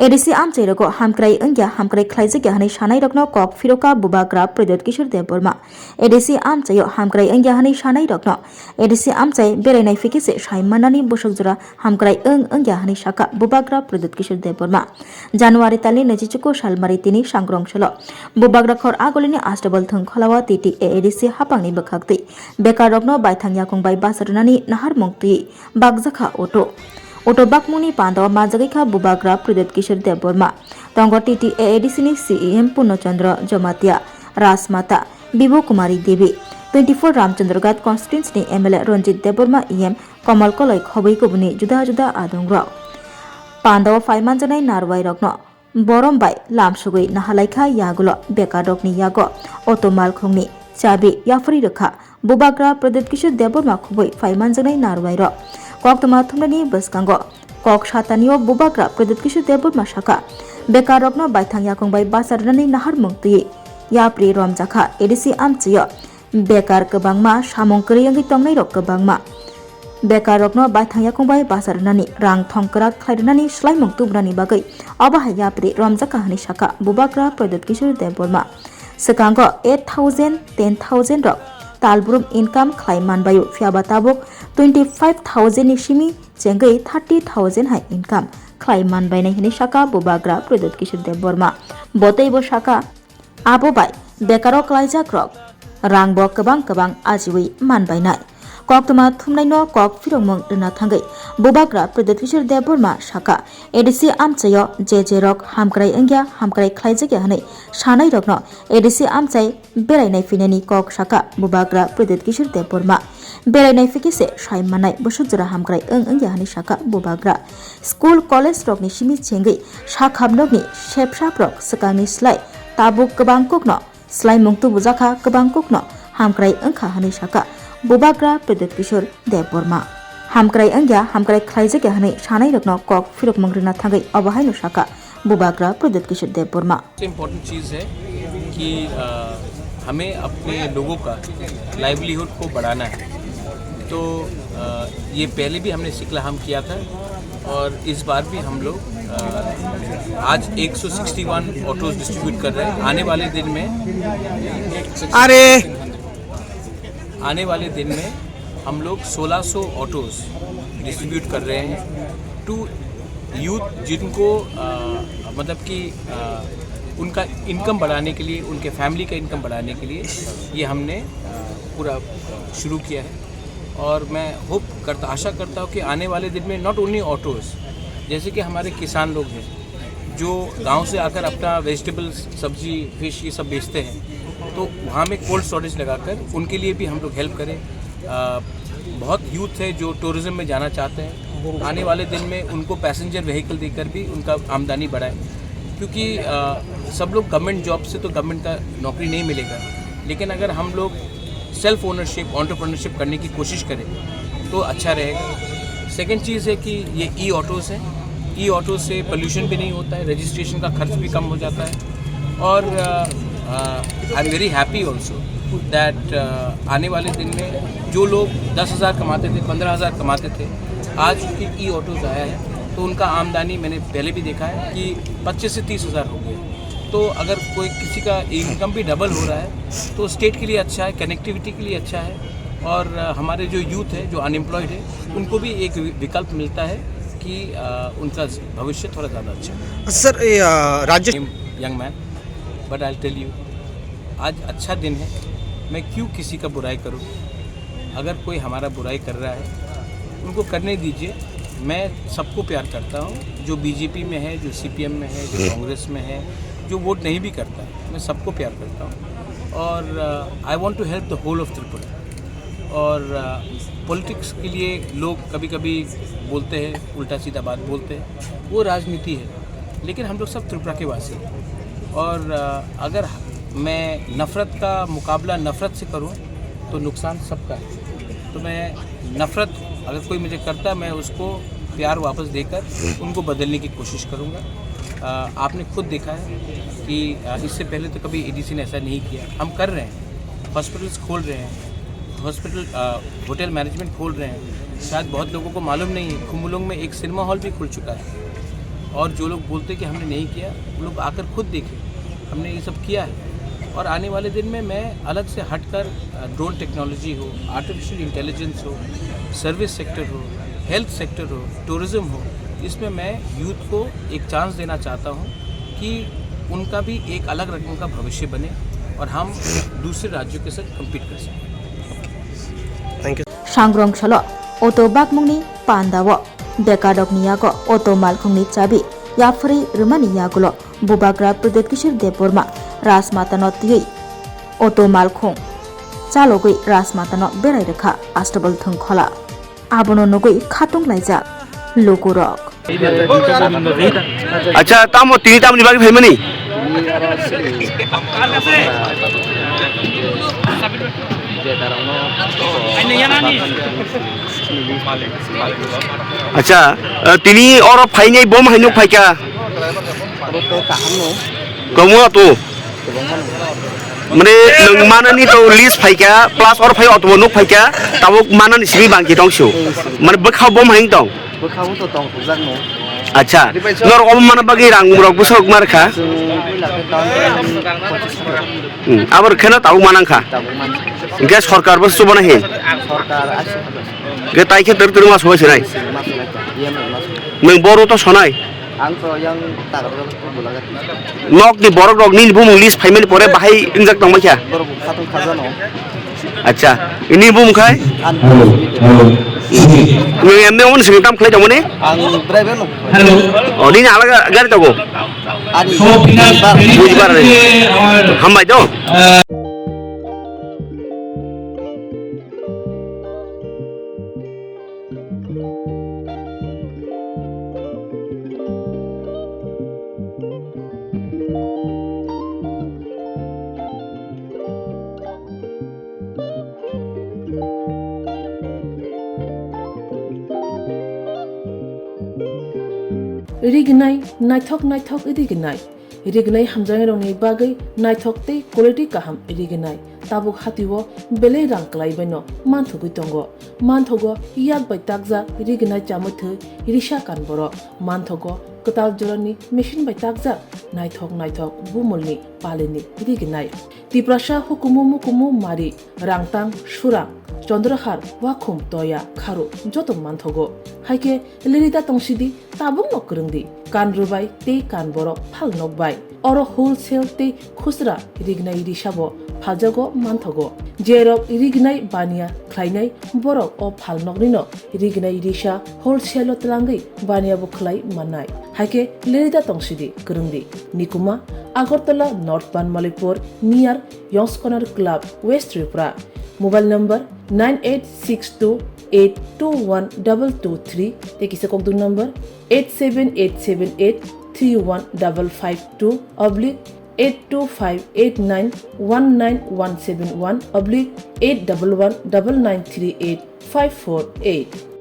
ADC आमचैरगो हामक्राई अंग्या हामक्राई खलाइजगे हानै सानाय रखनो कक फिरोका बुबाग्रा प्रद्योत किशोर देव Burma ADC आमचैयो हामक्राई अंग्या हानै सानाय रखनो एडिसी आमचै बेरायनाय फिकिसे साइमानानि बोसोकजरा हामक्राई अंग्या हानै साका बुबाग्रा प्रद्योत किशोर देव बोरमा जानुवारि तालनि 24 सालमारि तिनि सांग्रंसलो बुबाग्रा खर आगलिनि आस्टबल थं खलावा तिति एडिसी हापांनि बखाक्ति बेकार रखनो बायथां याकुंबाय बासरनानि नाहार मंगति बागजाखा ओटो बाकमुनि पांडव माजगैखा बुबाग्रा प्रद्योत किशोर देव बोरमा तंग टीटी एडिसी सीएम पूर्णचंद्र जमातिया राजमाता बिबो कुमारी देवी 24 रामचंद्रगढ़ कॉन्स्टिट्यूंसनी एमएलए रंजित देवबर्मा इएम कमल कलय खबै गुबुनि जुदा जुदा आदंग्र पांडव फाइमानजनाय नारवाय रग्न बरमबाय लामसुगै नाहालायखा यागुल बेकार रगनि यागो अटो मालखंनि चाबी याफरी रखा बुबाग्रा प्रद्योत किशोर देवबर्मा खबै फाइमानजनाय नारवाय र कक्तमा थुमनानि बसकांगो कक सातानियो बुबाग्रा प्रद्योत किशोर देवबर्मा शाखा बेकार रग्न बायथां याकुंबाय बासारनानै नाहार मंगति याप्रि रमजाखा एडिसी आमचैयो बेकार गोबांमा सामं करियंगै तंनाय रक गोबांमा बेकार रग्न बायथां याकुंबाय बासारनानै रां थंकरा खायरनानै स्लाइमं तुब्रानि बागै अबाहाय याप्रि रमजाखा हानि शाखा बुबाग्रा प्रद्योत किशोर देवबर्मा सकांगो 8000 10000 रक तालब्रुम इनकाम खालाम मानबायो फियाबा ताबुक 25,000 नि सिमी जेंगै 30,000 हाय इनकाम खालाम मानबायनाय हिनि शाखा बुबाग्रा प्रद्योत किशोर देवबर्मा बतैबो शाखा आबोबाय बेकारो क्लाइजाक रक रांबो गोबां आजिवै मानबायनाय कक्तमा थुमनायनो कक फिरंमं दोना थांगै बुबाग्रा प्रद्योत किशोर देवबर्मा शाखा एडिसी आमचैयो जे रक हामक्राई अंग्या हामक्राई खलाइजगे हानै सानाय रकनो एडिसी आमचै बेरायनाय फिनायनि कक शाखा बुबाग्रा प्रद्योत किशोर देवबर्मा बेरायनाय फिकिसे साइमानाय बोसोकजरा हामक्राई अंग्या हानै शाखा बुबाग्रा स्कुल कलेज रकनि सिमी चेंगै साखाबनगनि सेपसाप्रक सकांनि स्लाय ताबुक गोबां कुकनो स्लाय मुंतु बुजाखा गोबां कुकनो हामक्राई अंखा हानै शाखा बुबाग्रा प्रद्योत किशोर देवबर्मा हामक्राई अंग्या हामक्राई खलाइजगे हानै सानाय रकनो कक फिरक मंग्रिना थांगै अबाहायनो शाखा बुबाग्रा प्रद्योत किशोर देवबर्मा इम्पोर्टेंट चीज़ है कि हमें अपने लोगों का लाइवलीहुड को बढ़ाना है। तो ये पहले भी हमने सिकला हम किया था और इस बार भी हम लोग आज 161 ऑटोज डिस्ट्रीब्यूट कर रहे हैं। आने वाले दिन में हम लोग 1600 ऑटोज डिस्ट्रीब्यूट कर रहे हैं टू यूथ जिनको मतलब कि उनका इनकम बढ़ाने के लिए, उनके फैमिली का इनकम बढ़ाने के लिए ये हमने पूरा शुरू किया है। और मैं आशा करता हूँ कि आने वाले दिन में नॉट ओनली ऑटोज़, जैसे कि हमारे किसान लोग हैं जो गांव से आकर अपना वेजिटेबल्स, सब्जी, फिश ये सब बेचते हैं, तो वहाँ में कोल्ड स्टोरेज लगाकर उनके लिए भी हम लोग हेल्प करें। बहुत यूथ है जो टूरिज़्म में जाना चाहते हैं, आने वाले दिन में उनको पैसेंजर व्हीकल देकर भी उनका आमदनी बढ़ाएं, क्योंकि सब लोग गवर्नमेंट जॉब से तो गवर्नमेंट का नौकरी नहीं मिलेगा, लेकिन अगर हम लोग सेल्फ ओनरशिप, एंटरप्रेन्योरशिप करने की कोशिश करें तो अच्छा रहेगा। सेकेंड चीज़ है कि ये ई ऑटोज़ हैं, ई ऑटो से पोल्यूशन भी नहीं होता है, रजिस्ट्रेशन का खर्च भी कम हो जाता है। और I am very happy also that आने वाले दिन में जो लोग 10,000 कमाते थे, 15,000 कमाते थे, आज चूँकि ई ऑटोज़ आया है तो उनका आमदनी मैंने पहले भी देखा है कि 25 से 30,000 हो गया। तो अगर कोई किसी का इनकम भी डबल हो रहा है तो स्टेट के लिए अच्छा है, कनेक्टिविटी के लिए अच्छा है, और हमारे जो यूथ है, जो अनएम्प्लॉयड है, उनको भी एक विकल्प मिलता है कि उनका भविष्य थोड़ा ज़्यादा अच्छा है। सर राज्य young man, but I tell you, आज अच्छा दिन है, मैं क्यों किसी का बुराई करूं? अगर कोई हमारा बुराई कर रहा है उनको करने दीजिए। मैं सबको प्यार करता हूं, जो बीजेपी में है, जो सीपीएम में है, जो कांग्रेस में है, जो वोट नहीं भी करता है, मैं सबको प्यार करता हूं। और I want to help the whole of Tripura. और पॉलिटिक्स के लिए लोग कभी कभी बोलते हैं, उल्टा सीधा बात बोलते हैं, वो राजनीति है, लेकिन हम लोग सब त्रिपुरा के वासी हैं। और अगर मैं नफ़रत का मुकाबला नफ़रत से करूं तो नुकसान सबका है। तो मैं नफ़रत अगर कोई मुझे करता है, मैं उसको प्यार वापस देकर उनको बदलने की कोशिश करूंगा। आपने खुद देखा है कि इससे पहले तो कभी एडीसी ने ऐसा नहीं किया। हम कर रहे हैं, हॉस्पिटल्स खोल रहे हैं, होटल मैनेजमेंट खोल रहे हैं। शायद बहुत लोगों को मालूम नहीं है, खुम्बुलुंग में एक सिनेमा हॉल भी खुल चुका है। और जो लोग बोलते कि हमने नहीं किया वो लोग आकर खुद देखें हमने ये सब किया है। और आने वाले दिन में मैं अलग से हटकर ड्रोन टेक्नोलॉजी हो, आर्टिफिशियल इंटेलिजेंस हो, सर्विस सेक्टर हो, हेल्थ सेक्टर हो, टूरिज़्म हो, इसमें मैं यूथ को एक चांस देना चाहता हूँ कि उनका भी एक अलग रकम का भविष्य बने और हम दूसरे राज्यों के साथ कम्पीट कर सकें। सांग्रं सल अटो बागमुंगनी पांदाव बेकाडकनी यागो अटो मालखुंगनी चाबी याफरी रुमानी यागुलो बुबाग्रा प्रदेश किशोर देवबर्मा राजमातानो तियै अटो मालखुं चालगै राजमातानो बेराय रेखा आस्टबल थंखला आबनो नगै खातुं लाइजा लोगोरक। अच्छा तामो तिनी तामनि बागै फायमानि अच्छा तिनी और फाइनै बम हाइनो फाइका कमो तो माने नों मानानि तो लिस्ट फाइका प्लस और फाइ अटो नो फाइका ताबो मानानि सिबि बांकि दंसो माने बखा बम हाइन दं बखाबो तो दं जानो अच्छा नर अम माना बागै रां मुरक बुसक मारखा आबर खेना ताबो मानांखा गे सरकार बस सुबना हे सरकार आसे गे ताइखे तर तर मास होइसनाय नों बरो तो सनाय आं तो yang तागर बुलागा नक नि बरक रक नि बुम लिस्ट फाइमेल परे बाहाय इंजाक दंबायखा बर खातु खाजानो अच्छा इनि बुम खाय आं नों एमने मन सिं ताम खलाय दमने ड्राइवर नो हेलो ओ दिनि आलागा गारि दगो आनि बुझबार हामबाय दो रिगनाय नायथक इदिगनाय रिगनाय हामजांग रंनि बागै नायथकते क्वालिटी काहाम रिगनाय ताबुक हातिव बेले रां क्लाइबायनो मानथगै दंगो मानथगो याक बाय ताकजा रिगनाय चामथो रिसा कानबरो मानथगो कताल जरनि मेशिन बाय ताकजा नायथक बुमलनि पालेनि रिगनाय तिप्रासा हुकुमु मारि रांतां सुरा चंद्रहार वाखुम तोया खारु जतो मानथगो हाइके लिरिदा तंसिदि ताबुं नकरंदि कान रुबाय ते कान बरो फाल नकबाय और होलसेल ते खुसरा रिगनाय रिसाबो फाजागो मानथगो जेरक रिगनाय बानिया ख्लायनाय बरक ओ फाल नकनिनो रिगनाय रिसा होलसेल तलांगै बानियाबो खलाय माननाय हाइके लिरिदा तंसिदि करंदि निकुमा Agartala north Banamalipur near youngs corner club west Tripura mobile number 9862821223 तेकिसे कोकदुं नंबर 87878315552 82589191171 /8119938 548